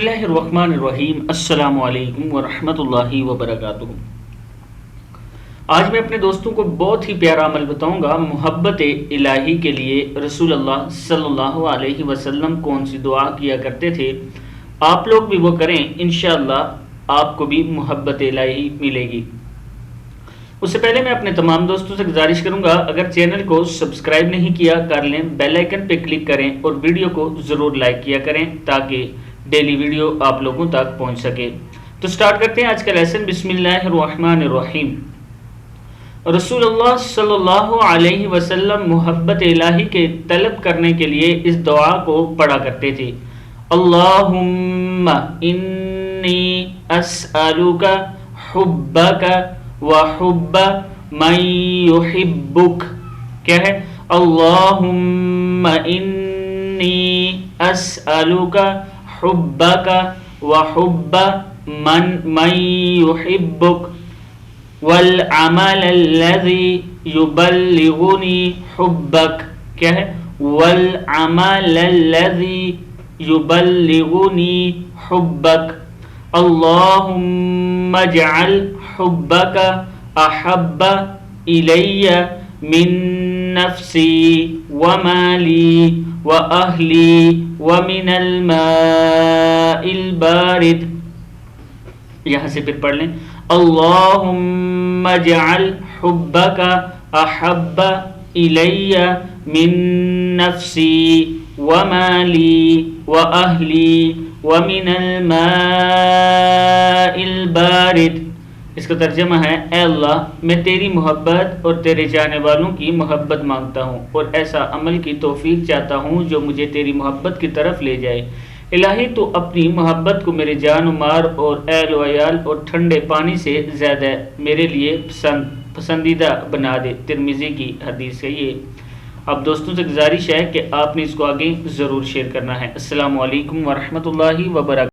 بسم اللہ الرحمن الرحیم۔ السلام علیکم ورحمۃ اللہ وبرکاتہ۔ آج میں اپنے دوستوں کو بہت ہی پیارا عمل بتاؤں گا۔ محبت الہی کے لیے رسول اللہ صلی اللہ علیہ وسلم کون سی دعا کیا کرتے تھے، آپ لوگ بھی وہ کریں، انشاءاللہ آپ کو بھی محبت الہی ملے گی۔ اس سے پہلے میں اپنے تمام دوستوں سے گزارش کروں گا، اگر چینل کو سبسکرائب نہیں کیا کر لیں، بیل آئیکن پہ کلک کریں اور ویڈیو کو ضرور لائک کیا کریں تاکہ ڈیلی ویڈیو آپ لوگوں تک پہنچ سکے۔ تو سٹارٹ کرتے ہیں آج کا لیسن۔ بسم اللہ الرحمن الرحیم۔ رسول اللہ صلی اللہ علیہ وسلم محبت الہی کے طلب کرنے کے لیے اس دعا کو پڑھا کرتے تھے۔ اللہم انی اسألک حبک وحب من یحبک۔ کیا ہے؟ اللہم انی اسألک حبک وحب من یحبک والعمل الذی یبلغنی حبک۔ کیا ہے؟ والعمل الذی یبلغنی حبک۔ اللہم اجعل حبک احب الی من نفسی ومالی وأہلی ومن الماء البارد۔ یہاں سے پھر پڑھ لیں۔ اللہم اجعل حبک احب الی من نفسی ومالی وأہلی ومن الماء البارد۔ اس کا ترجمہ ہے، اے اللہ میں تیری محبت اور تیرے چاہنے والوں کی محبت مانگتا ہوں اور ایسا عمل کی توفیق چاہتا ہوں جو مجھے تیری محبت کی طرف لے جائے۔ الہی تو اپنی محبت کو میرے جان و مال اور اہل و عیال اور ٹھنڈے پانی سے زیادہ میرے لیے پسندیدہ بنا دے۔ ترمذی کی حدیث ہے یہ۔ اب دوستوں سے گزارش ہے کہ آپ نے اس کو آگے ضرور شیئر کرنا ہے۔ السلام علیکم ورحمۃ اللہ وبرکاتہ۔